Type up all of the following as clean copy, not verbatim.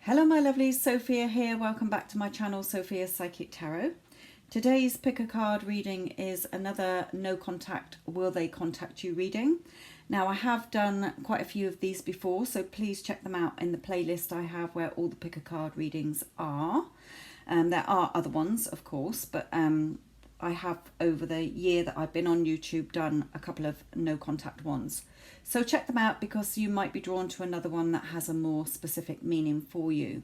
Hello my lovelies, Sophia here. Welcome back to my channel, Sophia's Psychic Tarot. Today's pick a card reading is another no contact, will they contact you reading. Now I have done quite a few of these before, so please check them out in the playlist I have where all the pick a card readings are. There are other ones of course, but I have over the year that I've been on YouTube done a couple of no contact ones. So check them out because you might be drawn to another one that has a more specific meaning for you.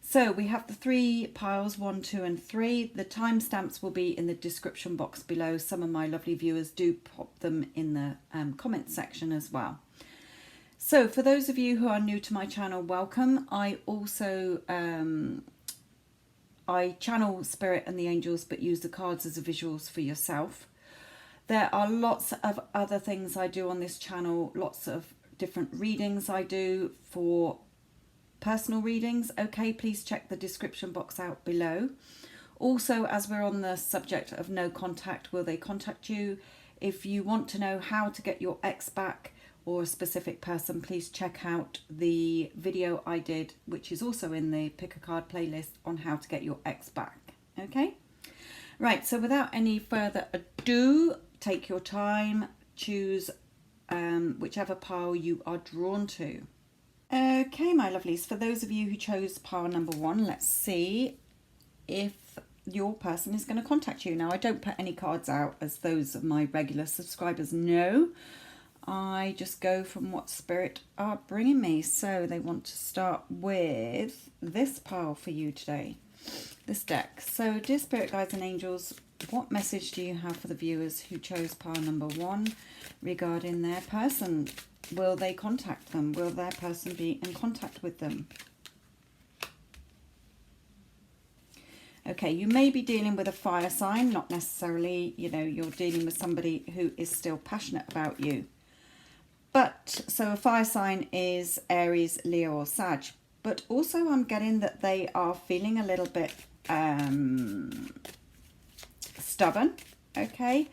So we have the three piles, 1, 2 and 3. The timestamps will be in the description box below. Some of my lovely viewers do pop them in the comment section as well. So for those of you who are new to my channel, welcome. I also I channel spirit and the angels, but use the cards as a visuals for yourself. There are lots of other things I do on this channel, lots of different readings I do for personal readings. Okay, please check the description box out below. Also, as we're on the subject of no contact, will they contact you? If you want to know how to get your ex back or a specific person, please check out the video I did, which is also in the pick a card playlist, on how to get your ex back. Okay, right, so without any further ado, take your time, choose whichever pile you are drawn to. Okay, my lovelies, for those of you who chose pile number 1, let's see if your person is going to contact you. Now, I don't put any cards out, as those of my regular subscribers know. I just go from what spirit are bringing me. So they want to start with this pile for you today, this deck. So dear spirit guides and angels, what message do you have for the viewers who chose pile number 1 regarding their person? Will they contact them? Will their person be in contact with them? Okay, you may be dealing with a fire sign, not necessarily, you know, you're dealing with somebody who is still passionate about you. But, so a fire sign is Aries, Leo or Sag. But also I'm getting that they are feeling a little bit stubborn, okay?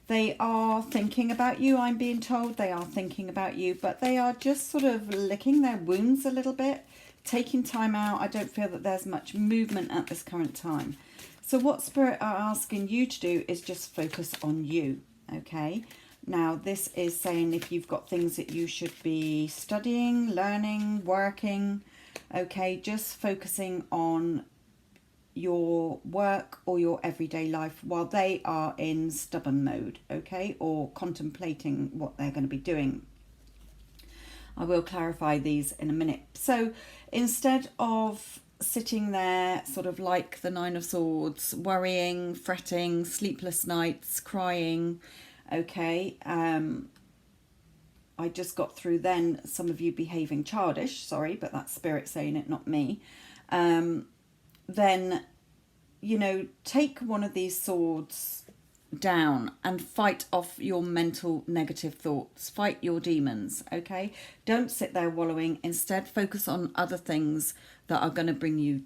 They are thinking about you, I'm being told. They are thinking about you, but they are just sort of licking their wounds a little bit, taking time out. I don't feel that there's much movement at this current time. So what Spirit are asking you to do is just focus on you, okay? Now, this is saying if you've got things that you should be studying, learning, working, okay, just focusing on your work or your everyday life while they are in stubborn mode, okay, or contemplating what they're going to be doing. I will clarify these in a minute. So instead of sitting there sort of like the Nine of Swords, worrying, fretting, sleepless nights, crying, okay, I just got through then some of you behaving childish, sorry, but that's spirit saying it, not me. Then, you know, take one of these swords down and fight off your mental negative thoughts. Fight your demons, okay? Don't sit there wallowing. Instead, focus on other things that are going to bring you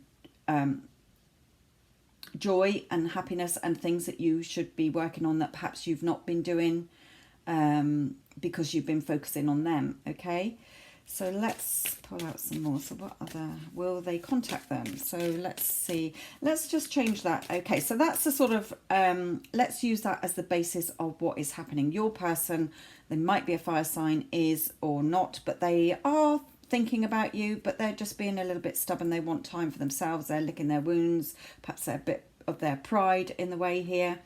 joy and happiness, and things that you should be working on that perhaps you've not been doing because you've been focusing on them, okay? So let's pull out some more. So what other, will they contact them? So let's see. Let's just change that. Okay, so that's the sort of, let's use that as the basis of what is happening. Your person, they might be a fire sign, is or not, but they are thinking about you, but they're just being a little bit stubborn. They want time for themselves. They're licking their wounds. Perhaps they're a bit of their pride in the way here.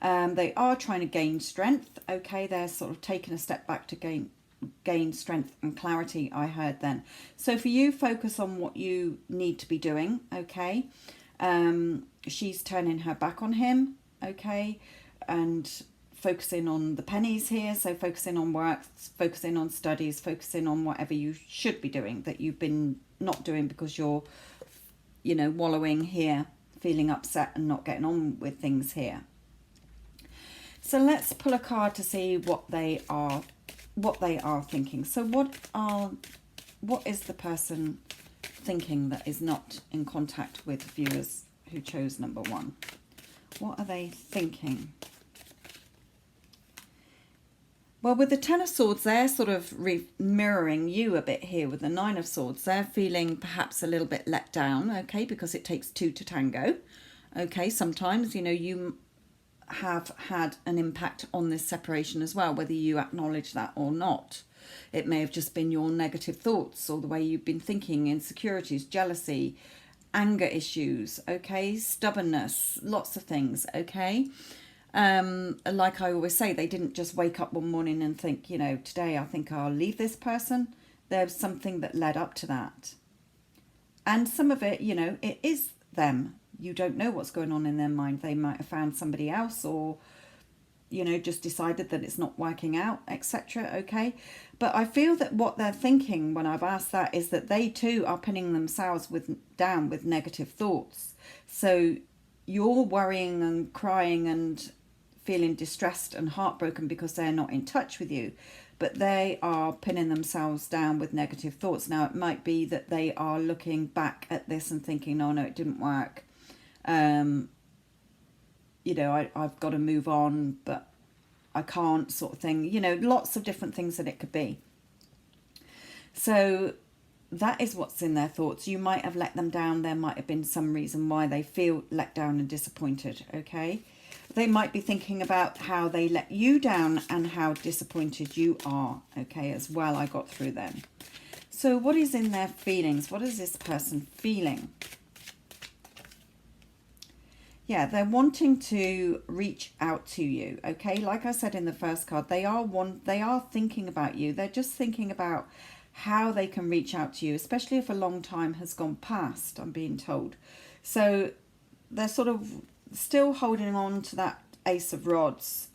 They are trying to gain strength. Okay, they're sort of taking a step back to gain strength and clarity, I heard then. So for you, focus on what you need to be doing, okay? She's turning her back on him, okay? And focusing on the pennies here. So focusing on work, focusing on studies, focusing on whatever you should be doing that you've been not doing because you're, you know, wallowing here, feeling upset and not getting on with things here. So let's pull a card to see what they are thinking. So what is the person thinking that is not in contact with viewers who chose number 1? What are they thinking? Well, with the Ten of Swords, they're sort of mirroring you a bit here with the Nine of Swords. They're feeling perhaps a little bit let down, okay, because it takes two to tango. Okay, sometimes, you know, you have had an impact on this separation as well, whether you acknowledge that or not. It may have just been your negative thoughts or the way you've been thinking, insecurities, jealousy, anger issues, okay, stubbornness, lots of things, okay. Like I always say, they didn't just wake up one morning and think, you know, today I think I'll leave this person. There's something that led up to that. And some of it, you know, it is them. You don't know what's going on in their mind. They might have found somebody else, or, you know, just decided that it's not working out, etc. Okay. But I feel that what they're thinking when I've asked that is that they too are pinning themselves down with negative thoughts. So you're worrying and crying and feeling distressed and heartbroken because they're not in touch with you, but they are pinning themselves down with negative thoughts. Now, it might be that they are looking back at this and thinking, oh no, it didn't work. You know, I've got to move on, but I can't, sort of thing. You know, lots of different things that it could be. So that is what's in their thoughts. You might have let them down. There might have been some reason why they feel let down and disappointed, okay? They might be thinking about how they let you down and how disappointed you are, okay, as well. I got through them. So what is in their feelings? What is this person feeling? Yeah, they're wanting to reach out to you, okay? Like I said in the first card, they are thinking about you. They're just thinking about how they can reach out to you, especially if a long time has gone past, I'm being told. So they're sort of still holding on to that Ace of Rods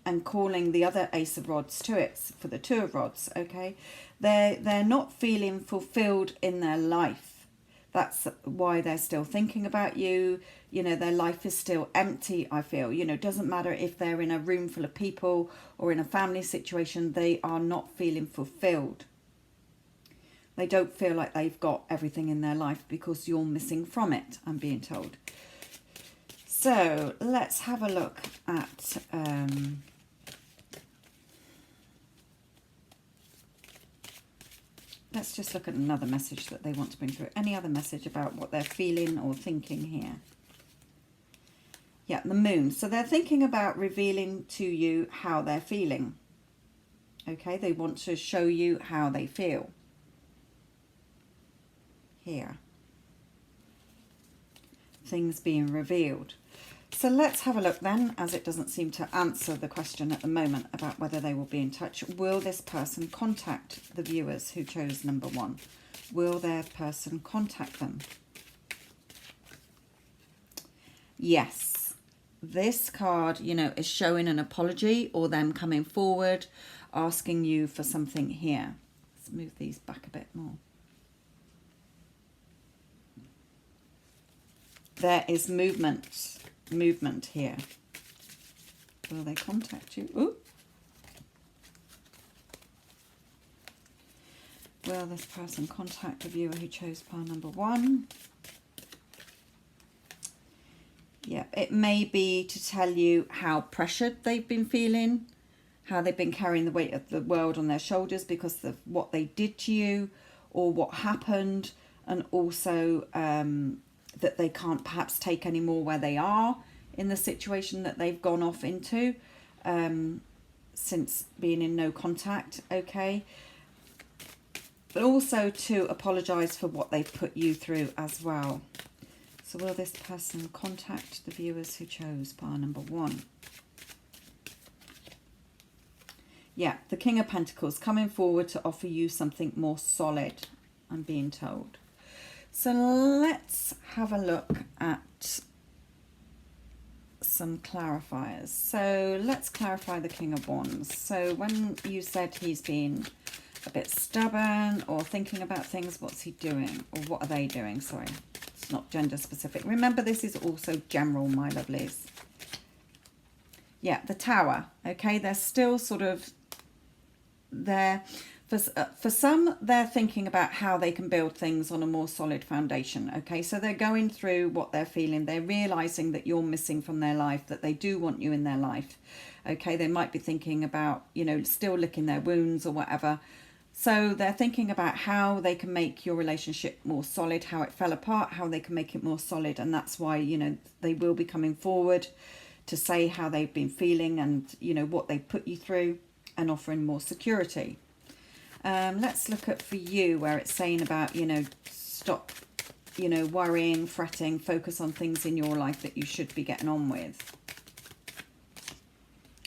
and calling the other Ace of Rods to it for the Two of Rods, okay? They're not feeling fulfilled in their life. That's why they're still thinking about you. You know, their life is still empty, I feel. You know, it doesn't matter if they're in a room full of people or in a family situation, they are not feeling fulfilled. They don't feel like they've got everything in their life because you're missing from it, I'm being told. So let's have a look at let's just look at another message that they want to bring through. Any other message about what they're feeling or thinking here? Yeah, the Moon. So they're thinking about revealing to you how they're feeling. Okay, they want to show you how they feel. Here. Things being revealed. So let's have a look then, as it doesn't seem to answer the question at the moment about whether they will be in touch. Will this person contact the viewers who chose number 1? Will their person contact them? Yes. This card, you know, is showing an apology or them coming forward, asking you for something here. Let's move these back a bit more. There is movement here. Will they contact you? Ooh. Will this person contact the viewer who chose pile number 1? Yeah, it may be to tell you how pressured they've been feeling, how they've been carrying the weight of the world on their shoulders because of what they did to you or what happened, and also that they can't perhaps take any more where they are in the situation that they've gone off into since being in no contact, okay? But also to apologise for what they've put you through as well. So will this person contact the viewers who chose pile number 1? Yeah, the King of Pentacles coming forward to offer you something more solid, I'm being told. So let's have a look at some clarifiers. So let's clarify the King of Wands. So when you said he's been a bit stubborn or thinking about things, what's he doing? Or what are they doing? Sorry, it's not gender specific. Remember, this is also general, my lovelies. Yeah, the Tower. Okay, they're still sort of there. For some, they're thinking about how they can build things on a more solid foundation, okay? So they're going through what they're feeling. They're realising that you're missing from their life, that they do want you in their life. Okay, they might be thinking about, you know, still licking their wounds or whatever. So they're thinking about how they can make your relationship more solid, how it fell apart, how they can make it more solid. And that's why, you know, they will be coming forward to say how they've been feeling and, you know, what they put you through, and offering more security. Let's look at for you where it's saying about, you know, stop, you know, worrying, fretting, focus on things in your life that you should be getting on with.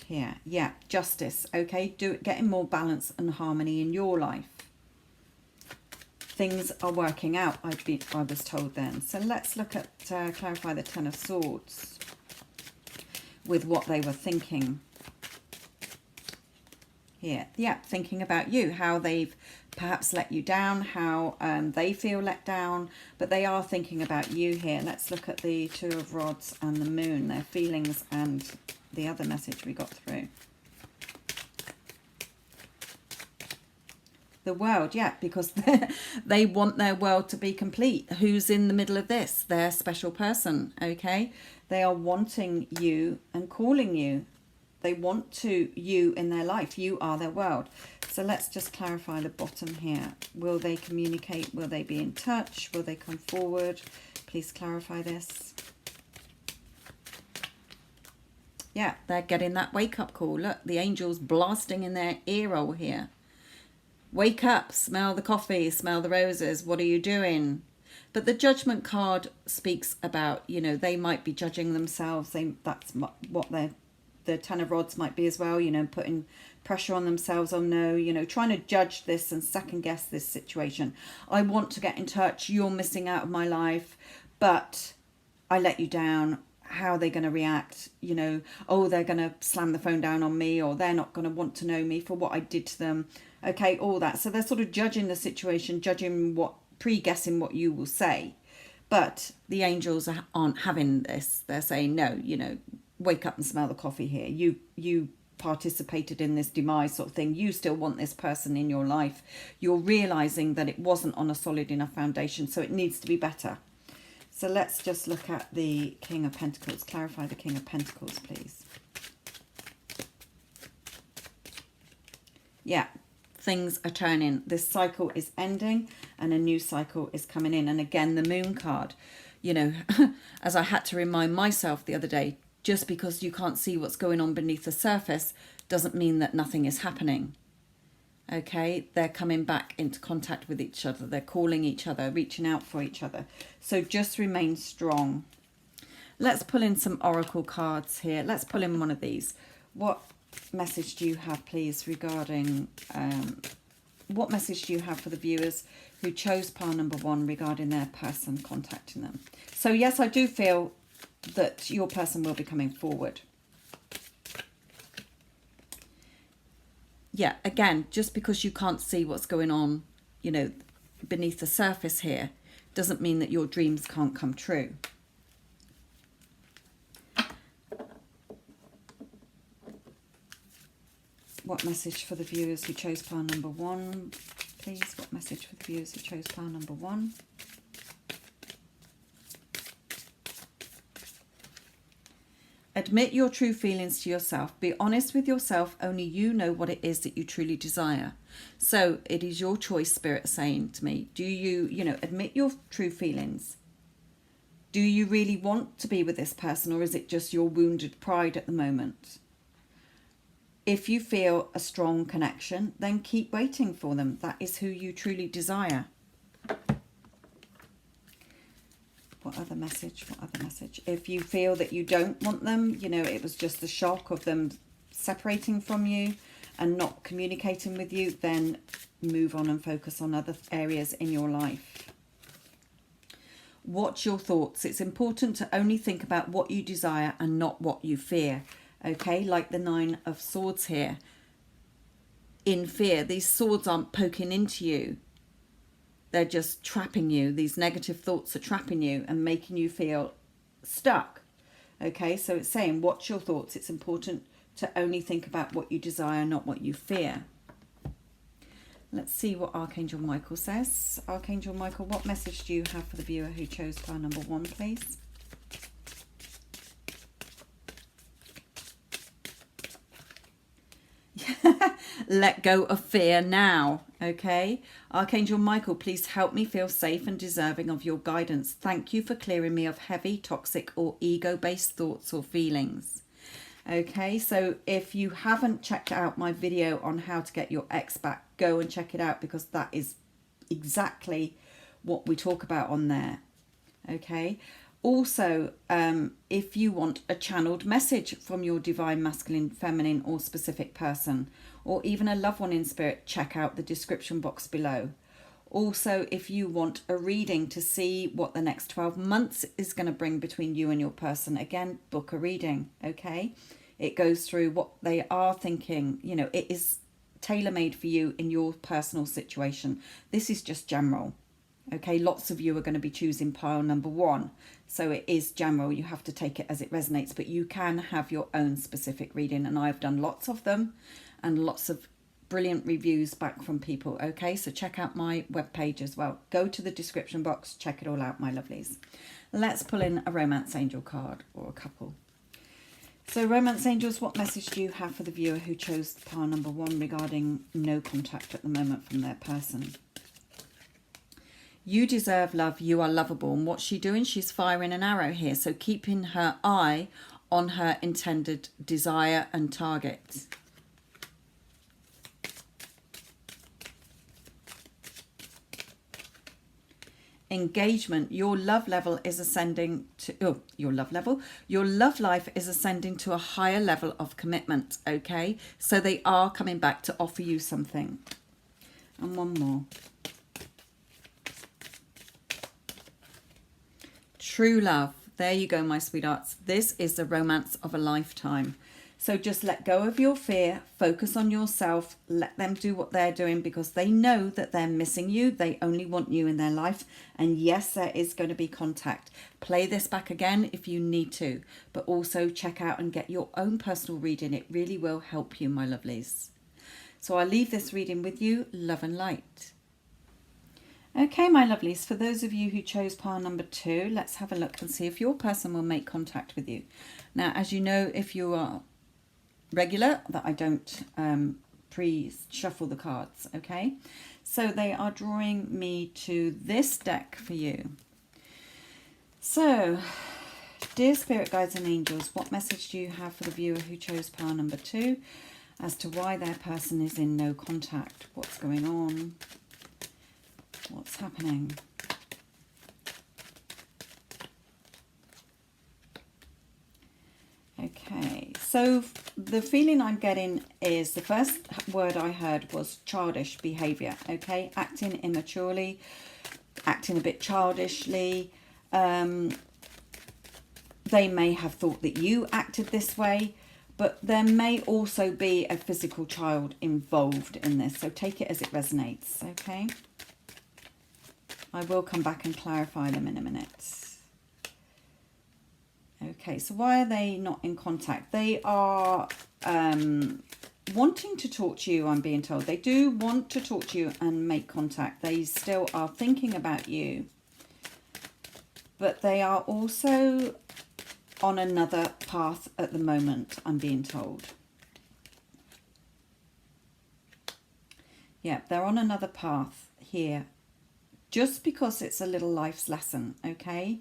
Here, yeah, justice, okay, getting more balance and harmony in your life. Things are working out, I was told then. So let's look at, clarify the Ten of Swords with what they were thinking. Here, yeah, thinking about you, how they've perhaps let you down, how they feel let down, but they are thinking about you here. Let's look at the Two of Rods and the Moon, their feelings and the other message we got through. The World, yeah, because they want their world to be complete. Who's in the middle of this? Their special person, okay? They are wanting you and calling you. They want you in their life. You are their world. So let's just clarify the bottom here. Will they communicate? Will they be in touch? Will they come forward? Please clarify this. Yeah, they're getting that wake-up call. Look, the angels blasting in their ear roll here. Wake up, smell the coffee, smell the roses. What are you doing? But the Judgment card speaks about, you know, they might be judging themselves. That's what the Ten of Rods might be as well, you know, putting pressure on themselves. Oh no, you know, trying to judge this and second guess this situation. I want to get in touch. You're missing out of my life, but I let you down. How are they going to react? You know, oh, they're going to slam the phone down on me, or they're not going to want to know me for what I did to them. Okay, all that. So they're sort of judging the situation, pre-guessing what you will say. But the angels aren't having this. They're saying, no, you know, wake up and smell the coffee here. You participated in this demise sort of thing. You still want this person in your life. You're realizing that it wasn't on a solid enough foundation, so it needs to be better. So let's just look at the King of Pentacles. Clarify the King of Pentacles, please. Yeah, things are turning. This cycle is ending and a new cycle is coming in. And again, the Moon card, you know, as I had to remind myself the other day, just because you can't see what's going on beneath the surface doesn't mean that nothing is happening. Okay, they're coming back into contact with each other. They're calling each other, reaching out for each other. So just remain strong. Let's pull in some oracle cards here. Let's pull in one of these. What message do you have, please, regarding... what message do you have for the viewers who chose pile number 1 regarding their person contacting them? So yes, I do feel that your person will be coming forward. Yeah, again, just because you can't see what's going on, you know, beneath the surface here, doesn't mean that your dreams can't come true. What message for the viewers who chose pile number 1, please? What message for the viewers who chose pile number 1? Admit your true feelings to yourself. Be honest with yourself. Only you know what it is that you truly desire. So it is your choice, Spirit saying to me. Do you, admit your true feelings? Do you really want to be with this person, or is it just your wounded pride at the moment? If you feel a strong connection, then keep waiting for them. That is who you truly desire. What other message? What other message? If you feel that you don't want them, it was just the shock of them separating from you and not communicating with you, then move on and focus on other areas in your life. Watch your thoughts. It's important to only think about what you desire and not what you fear. Okay, like the 9 of Swords here. In fear, these swords aren't poking into you. They're just trapping you. These negative thoughts are trapping you and making you feel stuck. Okay, so it's saying watch your thoughts. It's important to only think about what you desire, not what you fear. Let's see what Archangel Michael says. Archangel Michael, what message do you have for the viewer who chose pile number 1, please? Let go of fear now, okay? Archangel Michael, please help me feel safe and deserving of your guidance. Thank you for clearing me of heavy, toxic or ego-based thoughts or feelings. Okay, so if you haven't checked out my video on how to get your ex back, go and check it out, because that is exactly what we talk about on there. Okay, also if you want a channeled message from your divine masculine, feminine or specific person, or even a loved one in spirit, check out the description box below. Also, if you want a reading to see what the next 12 months is going to bring between you and your person, again, book a reading, okay? It goes through what they are thinking. You know, it is tailor-made for you in your personal situation. This is just general, okay? Lots of you are going to be choosing pile number 1. So it is general. You have to take it as it resonates, but you can have your own specific reading. And I've done lots of them and lots of brilliant reviews back from people. Okay, so check out my webpage as well. Go to the description box, check it all out, my lovelies. Let's pull in a romance angel card, or a couple. So romance angels, what message do you have for the viewer who chose pile number 1 regarding no contact at the moment from their person? You deserve love, you are lovable. And what's she doing? She's firing an arrow here, so keeping her eye on her intended desire and target. Engagement, your love level is ascending to your love life is ascending to a higher level of commitment. Okay, so they are coming back to offer you something. And one more. True love. There you go, my sweethearts. This is the romance of a lifetime. So just let go of your fear, focus on yourself, let them do what they're doing, because they know that they're missing you. They only want you in their life. And yes, there is going to be contact. Play this back again if you need to, but also check out and get your own personal reading. It really will help you, my lovelies. So I'll leave this reading with you. Love and light. Okay, my lovelies, for those of you who chose pile number 2, let's have a look and see if your person will make contact with you. Now, as you know, if you are regular, that I don't pre-shuffle the cards, okay? So they are drawing me to this deck for you. So, dear spirit guides and angels, what message do you have for the viewer who chose pile number 2 as to why their person is in no contact? What's going on? What's happening? Okay, so the feeling I'm getting is the first word I heard was childish behaviour, okay? Acting immaturely, acting a bit childishly. They may have thought that you acted this way, but there may also be a physical child involved in this. So take it as it resonates, okay? I will come back and clarify them in a minute. Okay, so why are they not in contact? They are wanting to talk to you, I'm being told. They do want to talk to you and make contact. They still are thinking about you. But they are also on another path at the moment, I'm being told. Yeah, they're on another path here. Just because it's a little life's lesson, okay?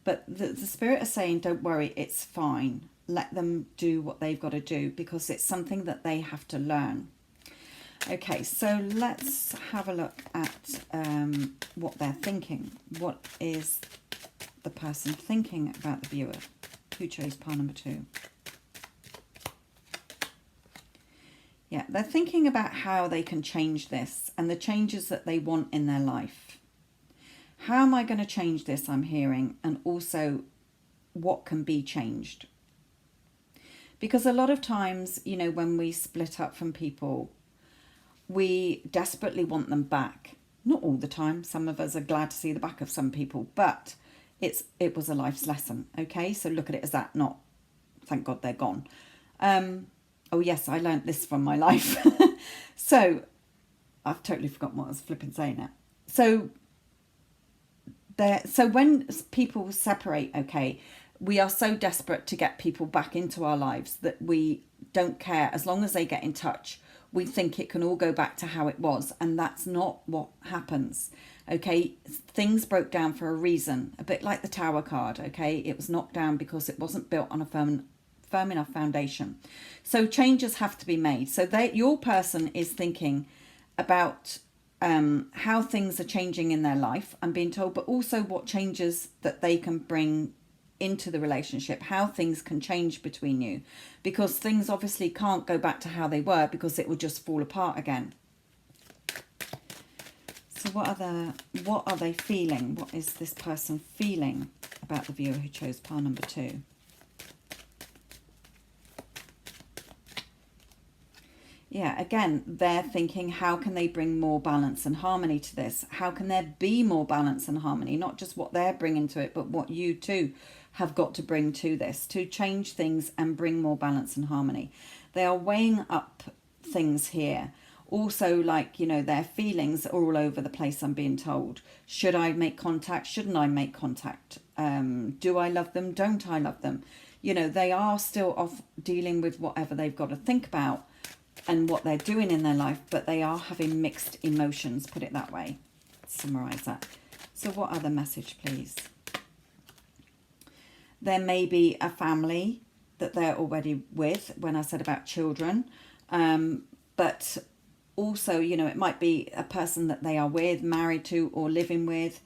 But the spirit is saying, don't worry, it's fine. Let them do what they've got to do, because it's something that they have to learn. Okay, so let's have a look at what they're thinking. What is the person thinking about the viewer who chose pile number 2? Yeah, they're thinking about how they can change this and the changes that they want in their life. How am I going to change this, I'm hearing, and also what can be changed? Because a lot of times, you know, when we split up from people, we desperately want them back. Not all the time. Some of us are glad to see the back of some people, but it was a life's lesson, okay? So look at it as that, not thank God they're gone. Oh yes, I learned this from my life. So I've totally forgotten what I was flipping saying now. So when people separate, okay, we are so desperate to get people back into our lives that we don't care. As long as they get in touch, we think it can all go back to how it was, and that's not what happens. Okay, things broke down for a reason, a bit like the Tower card. Okay, it was knocked down because it wasn't built on a firm enough foundation. So changes have to be made. So your person is thinking about how things are changing in their life, I'm being told, but also what changes that they can bring into the relationship, how things can change between you, because things obviously can't go back to how they were, because it will just fall apart again. So what are they feeling? What is this person feeling about the viewer who chose pile number 2? Yeah, again, they're thinking, how can they bring more balance and harmony to this? How can there be more balance and harmony? Not just what they're bringing to it, but what you too have got to bring to this, to change things and bring more balance and harmony. They are weighing up things here. Also, like, you know, their feelings are all over the place, I'm being told. Should I make contact? Shouldn't I make contact? Do I love them? Don't I love them? You know, they are still off dealing with whatever they've got to think about and what they're doing in their life, but they are having mixed emotions, put it that way. Summarize that. So what other message, please? There may be a family that they're already with, when I said about children, but also, you know, it might be a person that they are with, married to, or living with,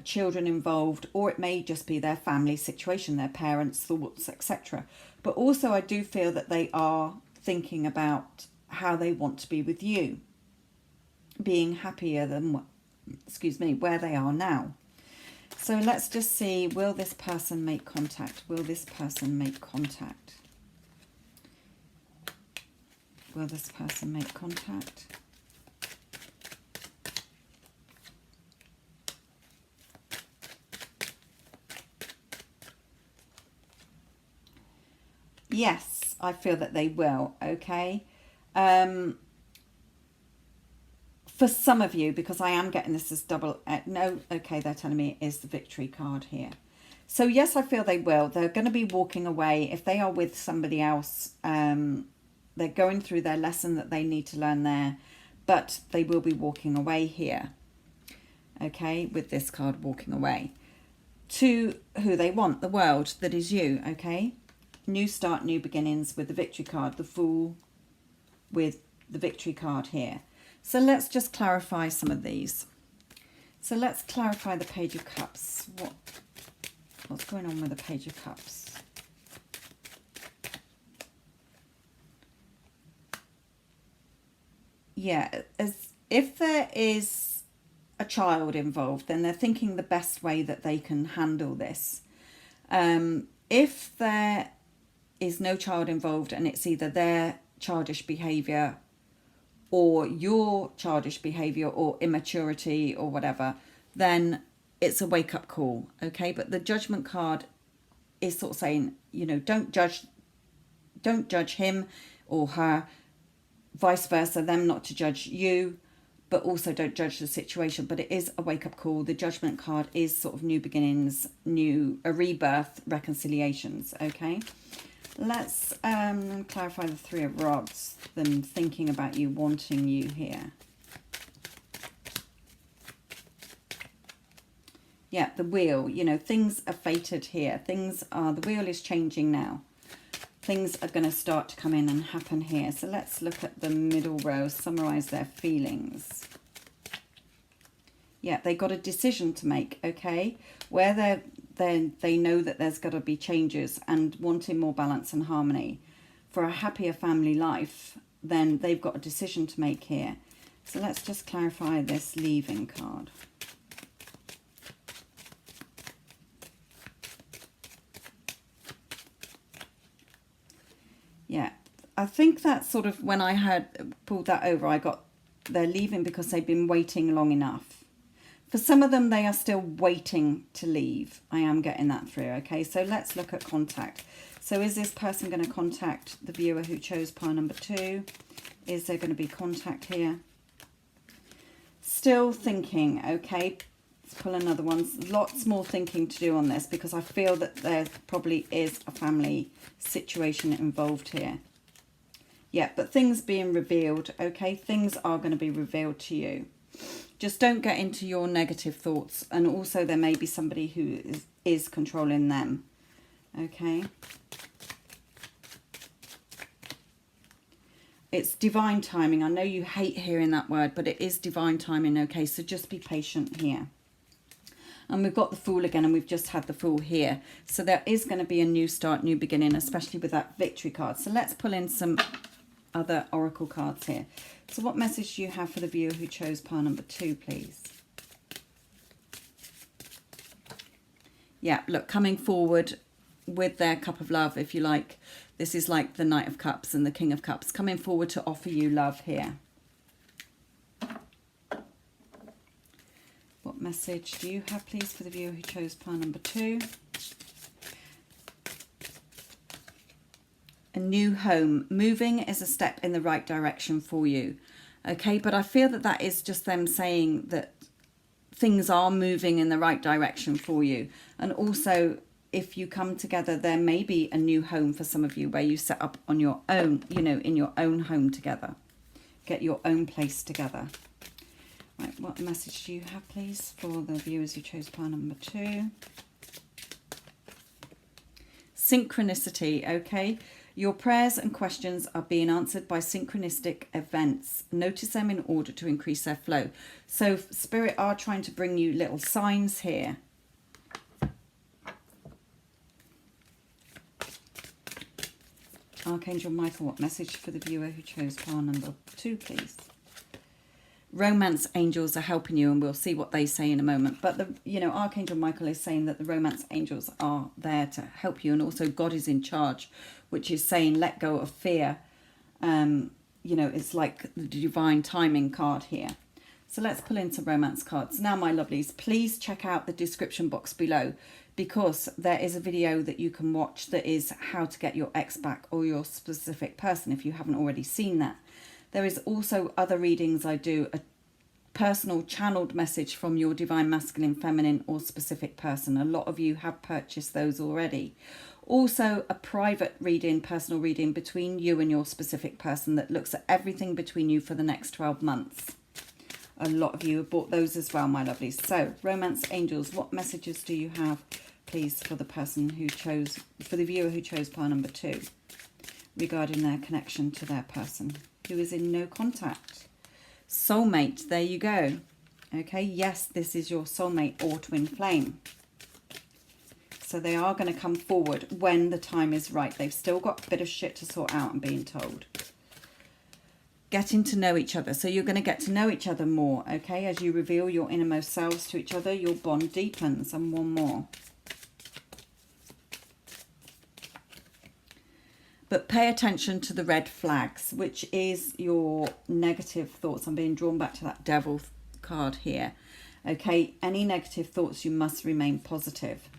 children involved, or it may just be their family situation, their parents' thoughts, etc. But also I do feel that they are thinking about how they want to be with you, being happier than, where they are now. So let's just see, will this person make contact? Will this person make contact? Will this person make contact? Yes, I feel that they will, okay? For some of you, because I am getting this as double, no, okay, they're telling me it is the Victory card here. So yes, I feel they will. They're going to be walking away. If they are with somebody else, they're going through their lesson that they need to learn there, but they will be walking away here, okay, with this card, walking away to who they want, the world, that is you, okay? New start, new beginnings with the Victory card, the Fool with the Victory card here. So let's just clarify some of these. So let's clarify the Page of Cups. What's going on with the Page of Cups? Yeah, as if there is a child involved, then they're thinking the best way that they can handle this. If there is no child involved and it's either their childish behaviour or your childish behaviour or immaturity or whatever, then it's a wake-up call, okay? But the Judgment card is sort of saying, you know, don't judge him or her, vice versa, them not to judge you, but also don't judge the situation. But it is a wake-up call. The Judgment card is sort of new beginnings, a rebirth, reconciliations, okay? Let's clarify the Three of Rods, them thinking about you, wanting you here. Yeah, the Wheel, you know, things are fated here. The wheel is changing now. Things are going to start to come in and happen here. So let's look at the middle row, summarize their feelings. Yeah, they got a decision to make, okay? Where they know that there's got to be changes and wanting more balance and harmony for a happier family life, then they've got a decision to make here. So let's just clarify this Leaving card. Yeah, I think that sort of, when I had pulled that over, I got they're leaving because they've been waiting long enough. For some of them, they are still waiting to leave. I am getting that through, okay? So let's look at contact. So is this person going to contact the viewer who chose pile number 2? Is there going to be contact here? Still thinking, okay? Let's pull another one. Lots more thinking to do on this, because I feel that there probably is a family situation involved here. Yeah, but things being revealed, okay? Things are going to be revealed to you. Just don't get into your negative thoughts. And also there may be somebody who is controlling them, okay? It's divine timing. I know you hate hearing that word, but it is divine timing, okay? So just be patient here. And we've got the Fool again, and we've just had the Fool here. So there is going to be a new start, new beginning, especially with that Victory card. So let's pull in some other Oracle cards here. So what message do you have for the viewer who chose pile number 2, please? Yeah, look, coming forward with their cup of love, if you like. This is like the Knight of Cups and the King of Cups. Coming forward to offer you love here. What message do you have, please, for the viewer who chose pile number 2? A new home. Moving is a step in the right direction for you. Okay, but I feel that that is just them saying that things are moving in the right direction for you. And also, if you come together, there may be a new home for some of you where you set up on your own, you know, in your own home together. Get your own place together. Right, what message do you have, please, for the viewers who chose pile number 2? Synchronicity, okay? Your prayers and questions are being answered by synchronistic events. Notice them in order to increase their flow. So Spirit are trying to bring you little signs here. Archangel Michael, what message for the viewer who chose pile number 2, please? Romance angels are helping you, and we'll see what they say in a moment. But Archangel Michael is saying that the romance angels are there to help you, and also God is in charge, which is saying let go of fear. It's like the divine timing card here. So let's pull in some romance cards. Now, my lovelies, please check out the description box below, because there is a video that you can watch that is how to get your ex back or your specific person, if you haven't already seen that. There is also other readings I do, a personal channeled message from your divine masculine, feminine or specific person. A lot of you have purchased those already. Also a private reading, personal reading between you and your specific person that looks at everything between you for the next 12 months. A lot of you have bought those as well, my lovelies. So, romance angels, what messages do you have, please, for the person who chose, for the viewer who chose pile number 2, regarding their connection to their person who is in no contact? Soulmate, there you go. Okay, yes, this is your soulmate or twin flame. So they are going to come forward when the time is right. They've still got a bit of shit to sort out, I'm being told. Getting to know each other. So you're going to get to know each other more, okay? As you reveal your innermost selves to each other, your bond deepens. And one more. But pay attention to the red flags, which is your negative thoughts. I'm being drawn back to that devil card here. Okay, any negative thoughts, you must remain positive.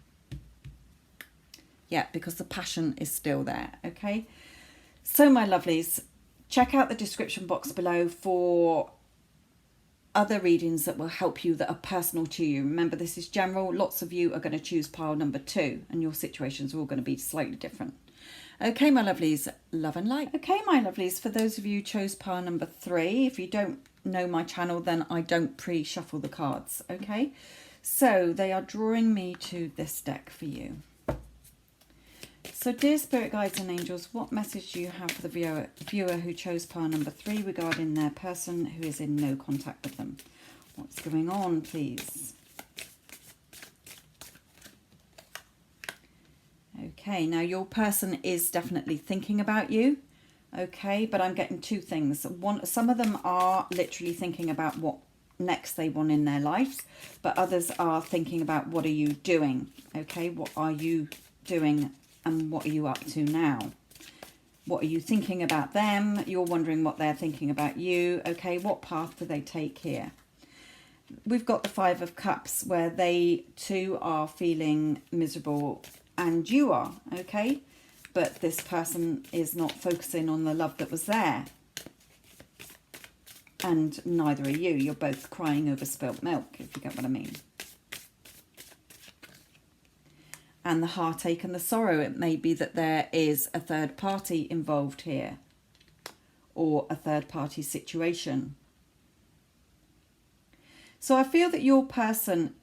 Yeah, because the passion is still there, okay? So, my lovelies, check out the description box below for other readings that will help you, that are personal to you. Remember, this is general. Lots of you are going to choose pile number 2, and your situations are all going to be slightly different. Okay, my lovelies, love and light. Okay, my lovelies, for those of you who chose pile number 3, if you don't know my channel, then I don't pre-shuffle the cards, okay? So they are drawing me to this deck for you. So, dear spirit guides and angels, what message do you have for the viewer who chose pile number 3 regarding their person who is in no contact with them? What's going on, please? Okay, now your person is definitely thinking about you, okay, but I'm getting 2 things. Some of them are literally thinking about what next they want in their lives, but others are thinking about what are you doing, okay? What are you doing and what are you up to now? What are you thinking about them? You're wondering what they're thinking about you, okay? What path do they take here? We've got the 5 of Cups, where they too are feeling miserable, and you are, okay? But this person is not focusing on the love that was there. And neither are you. You're both crying over spilt milk, if you get what I mean. And the heartache and the sorrow. It may be that there is a third party involved here. or a third party situation. So I feel that your person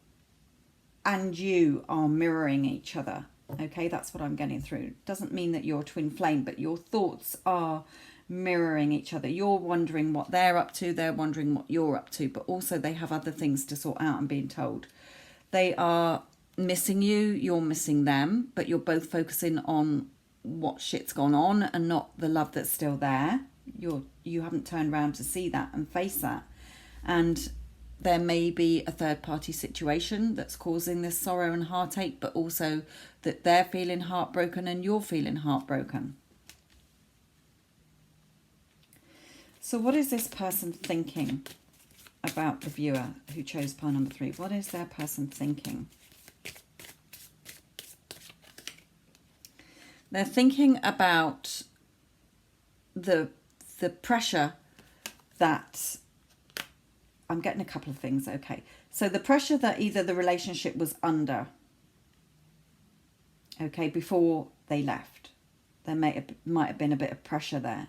and you are mirroring each other. Okay, that's what I'm getting through. Doesn't mean that you're twin flame, but your thoughts are mirroring each other. You're wondering what they're up to, they're wondering what you're up to, but also they have other things to sort out, I'm being told. They are missing you, you're missing them, but you're both focusing on what shit's gone on and not the love that's still there. You haven't turned around to see that and face that. And there may be a third party situation that's causing this sorrow and heartache, but also that they're feeling heartbroken and you're feeling heartbroken. So what is this person thinking about the viewer who chose pile number 3? What is their person thinking? They're thinking about the pressure that... I'm getting a couple of things, okay. So the pressure that either the relationship was under, okay, before they left. There might have been a bit of pressure there.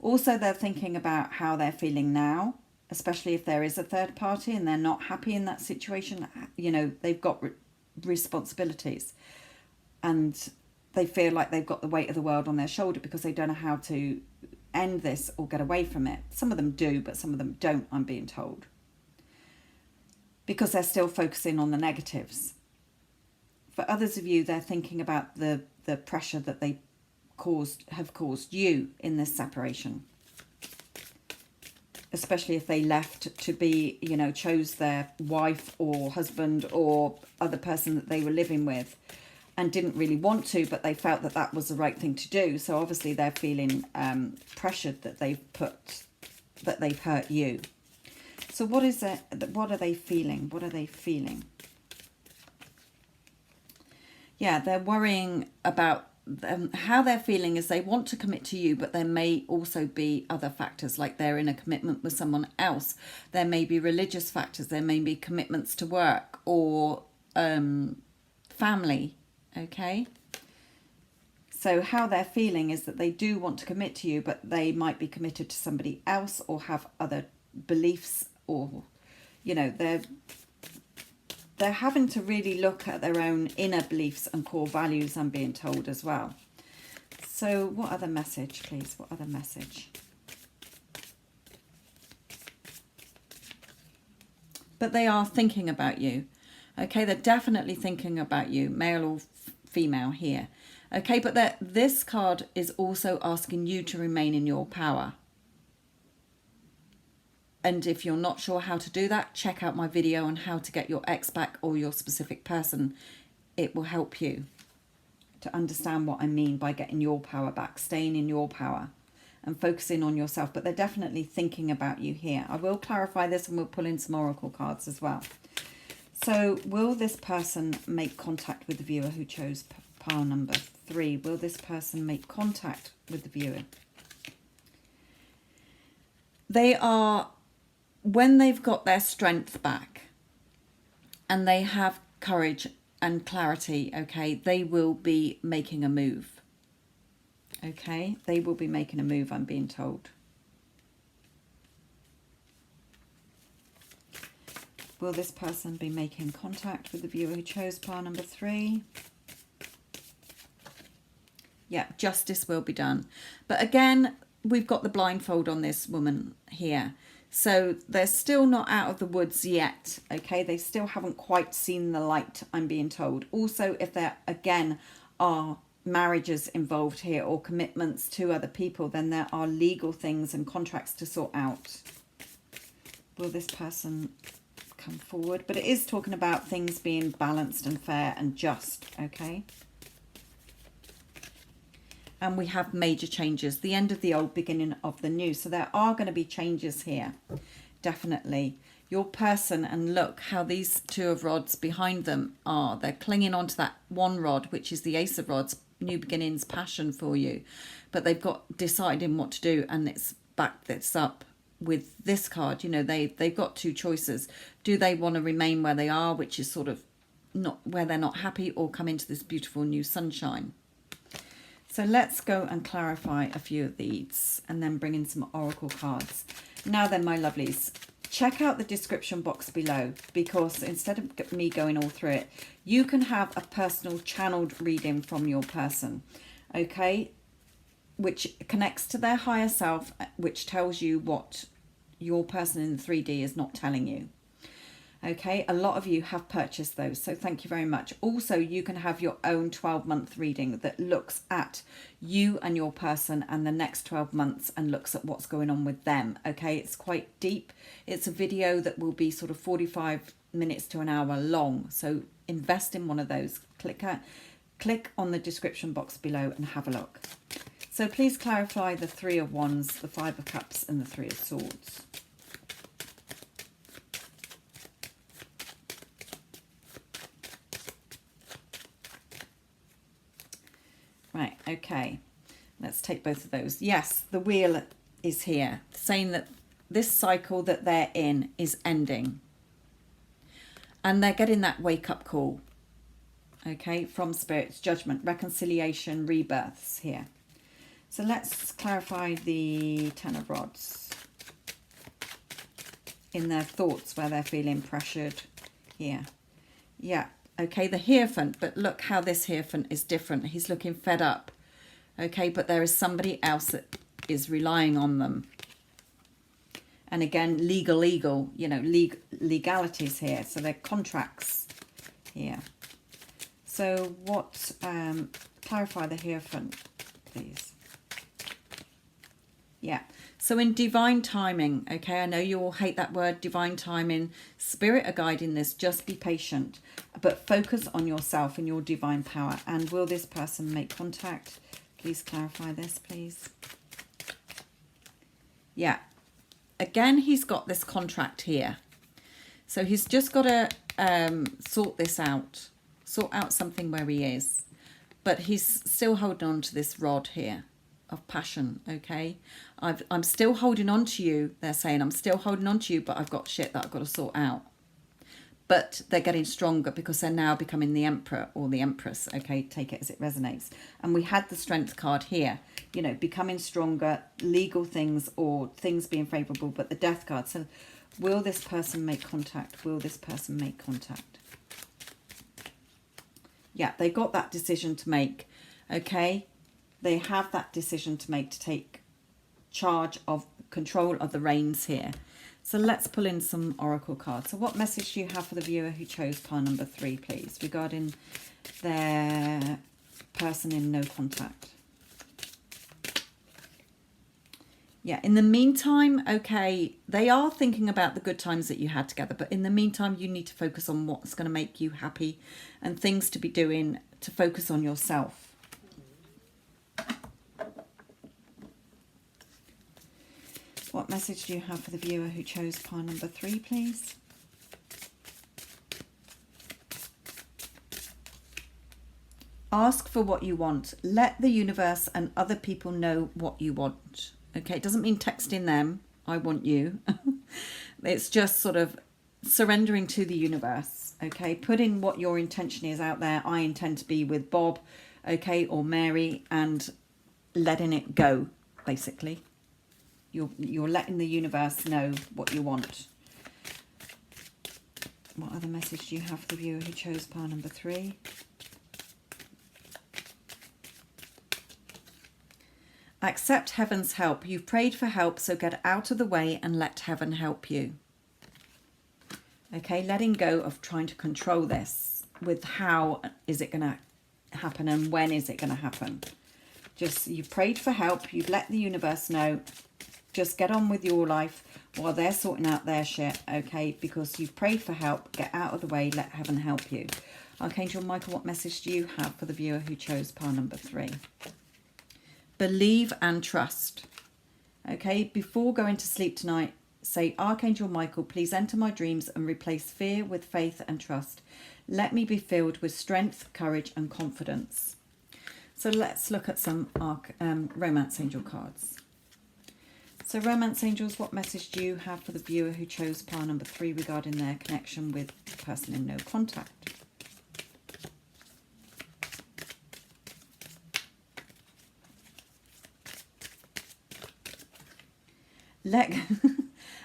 Also, they're thinking about how they're feeling now, especially if there is a third party and they're not happy in that situation. You know, they've got responsibilities and they feel like they've got the weight of the world on their shoulder because they don't know how to end this or get away from it. Some of them do, but some of them don't, I'm being told. Because they're still focusing on the negatives. For others of you, they're thinking about the pressure that they have caused you in this separation. Especially if they left to be, you know, chose their wife or husband or other person that they were living with and didn't really want to, but they felt that that was the right thing to do. So obviously they're feeling pressured that they've hurt you. So what is it? What are they feeling? What are they feeling? Yeah, they're worrying about how they're feeling is they want to commit to you, but there may also be other factors, like they're in a commitment with someone else. There may be religious factors. There may be commitments to work or family. Okay. So how they're feeling is that they do want to commit to you, but they might be committed to somebody else or have other beliefs, or, you know, they're having to really look at their own inner beliefs and core values, I'm being told as well. So what other message, please? What other message? But they are thinking about you. Okay, they're definitely thinking about you, male or female here. Okay, but this card is also asking you to remain in your power. And if you're not sure how to do that, check out my video on how to get your ex back or your specific person. It will help you to understand what I mean by getting your power back, staying in your power and focusing on yourself. But they're definitely thinking about you here. I will clarify this and we'll pull in some oracle cards as well. So will this person make contact with the viewer who chose pile number 3? Will this person make contact with the viewer? They are... When they've got their strength back and they have courage and clarity, okay, they will be making a move. Okay, they will be making a move, I'm being told. Will this person be making contact with the viewer who chose pile number 3? Yeah, justice will be done. But again, we've got the blindfold on this woman here. So they're still not out of the woods yet, okay? They still haven't quite seen the light, I'm being told. Also, if there, again, are marriages involved here or commitments to other people, then there are legal things and contracts to sort out. Will this person come forward? But it is talking about things being balanced and fair and just, okay? And we have major changes, the end of the old, beginning of the new. So there are going to be changes here, definitely. Your person, and look how these 2 of rods behind them are. They're clinging onto that 1 rod, which is the Ace of Rods, new beginnings, passion for you. But they've got deciding what to do, and it's backed this up with this card. You know, they've got 2 choices. Do they want to remain where they are, which is sort of not where they're not happy, or come into this beautiful new sunshine? So let's go and clarify a few of these and then bring in some oracle cards. Now then, my lovelies, check out the description box below, because instead of me going all through it, you can have a personal channeled reading from your person, okay, which connects to their higher self, which tells you what your person in the 3D is not telling you. Okay, a lot of you have purchased those, so thank you very much. Also, you can have your own 12-month reading that looks at you and your person and the next 12 months and looks at what's going on with them. Okay, it's quite deep. It's a video that will be sort of 45 minutes to an hour long, so invest in one of those. Click on the description box below and have a look. So please clarify the Three of Wands, the Five of Cups and the Three of Swords. Right, okay, let's take both of those. Yes, the Wheel is here, saying that this cycle that they're in is ending. And they're getting that wake-up call, okay, from Spirit's judgment, reconciliation, rebirths here. So let's clarify the Ten of Rods in their thoughts where they're feeling pressured here. Yeah. Okay, the Hierophant, but look how this Hierophant is different. He's looking fed up. Okay, but there is somebody else that is relying on them. And again, legal, you know, legalities here. So they're contracts here. So what, clarify the Hierophant, please. Yeah. So in divine timing, okay, I know you all hate that word, divine timing. Spirit are guiding this. Just be patient, but focus on yourself and your divine power. And will this person make contact? Please clarify this, please. Yeah. Again, he's got this contract here. So he's just got to sort this out. Sort out something where he is. But he's still holding on to this rod here of passion, okay? I'm still holding on to you. They're saying, I'm still holding on to you, but I've got shit that I've got to sort out. But they're getting stronger because they're now becoming the Emperor or the Empress, okay? Take it as it resonates. And we had the Strength card here, you know, becoming stronger, legal things or things being favourable, but the Death card. So will this person make contact? Will this person make contact? Yeah, they got that decision to make, okay? They have that decision to make, to take charge of control of the reins here. So let's pull in some oracle cards. So what message do you have for the viewer who chose pile number 3, please, regarding their person in no contact? Yeah, in the meantime, okay, they are thinking about the good times that you had together, but in the meantime, you need to focus on what's going to make you happy and things to be doing to focus on yourself. What message do you have for the viewer who chose pile number 3, please? Ask for what you want. Let the universe and other people know what you want. Okay, it doesn't mean texting them, I want you. It's just sort of surrendering to the universe. Okay, putting what your intention is out there. I intend to be with Bob, okay, or Mary, and letting it go, basically. You're letting the universe know what you want. What other message do you have for the viewer who chose pile number 3? Accept heaven's help. You've prayed for help, so get out of the way and let heaven help you. Okay, letting go of trying to control this with how is it going to happen and when is it going to happen. Just, you've prayed for help, you've let the universe know. Just get on with your life while they're sorting out their shit, okay? Because you've prayed for help. Get out of the way. Let heaven help you. Archangel Michael, what message do you have for the viewer who chose pile number 3? Believe and trust. Okay, before going to sleep tonight, say, Archangel Michael, please enter my dreams and replace fear with faith and trust. Let me be filled with strength, courage and confidence. So let's look at some romance angel cards. So romance angels, what message do you have for the viewer who chose pile number 3 regarding their connection with the person in no contact? let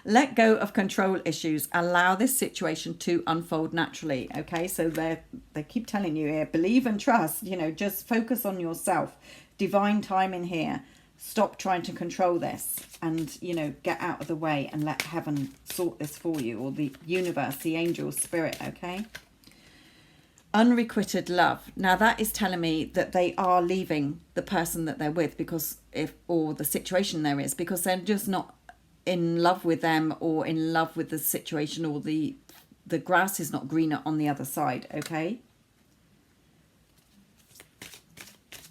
let go of control issues. Allow this situation to unfold naturally. Okay, so they keep telling you here, believe and trust. You know, just focus on yourself. Divine timing here. Stop trying to control this, and you know, get out of the way and let heaven sort this for you, or the universe, the angels, spirit. Okay. Unrequited love. Now that is telling me that they are leaving the person that they're with, because or the situation there is, because they're just not in love with them, or in love with the situation, or the grass is not greener on the other side. Okay.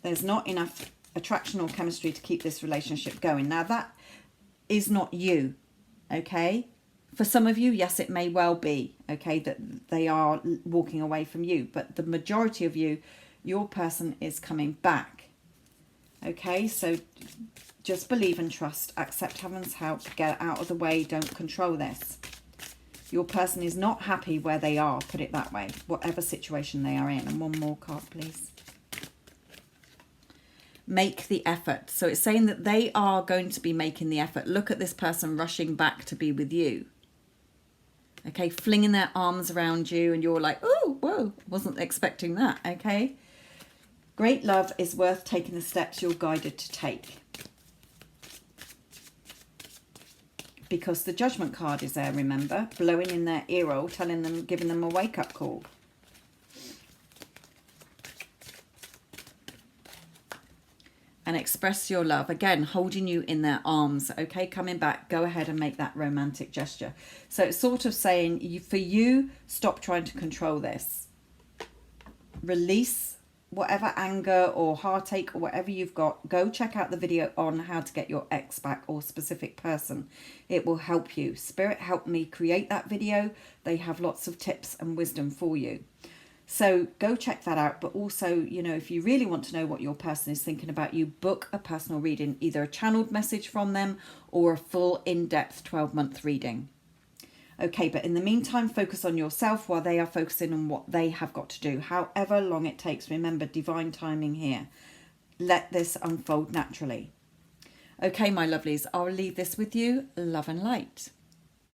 There's not enough attraction or chemistry to keep this relationship going. Now that is not you. Okay. For some of you, yes, it may well be, okay, that they are walking away from you. But the majority of you, your person is coming back. Okay, so just believe and trust. Accept heaven's help. Get out of the way. Don't control this. Your person is not happy where they are, put it that way, whatever situation they are in. And one more card, please. Make the effort. So it's saying that they are going to be making the effort. Look at this person rushing back to be with you. Okay, flinging their arms around you, and you're like, oh, whoa, wasn't expecting that. Okay. Great love is worth taking the steps you're guided to take. Because the Judgment card is there, remember? Blowing in their ear hole, telling them, giving them a wake-up call. And express your love. Again, holding you in their arms. Okay, coming back. Go ahead and make that romantic gesture. So it's sort of saying, for you, stop trying to control this. Release whatever anger or heartache or whatever you've got. Go check out the video on how to get your ex back, or specific person. It will help you. Spirit helped me create that video. They have lots of tips and wisdom for you. So go check that out. But also, you know, if you really want to know what your person is thinking about you, book a personal reading, either a channeled message from them or a full in-depth 12-month reading. Okay, but in the meantime, focus on yourself while they are focusing on what they have got to do. However long it takes, remember, divine timing here. Let this unfold naturally. Okay, my lovelies, I'll leave this with you. Love and light.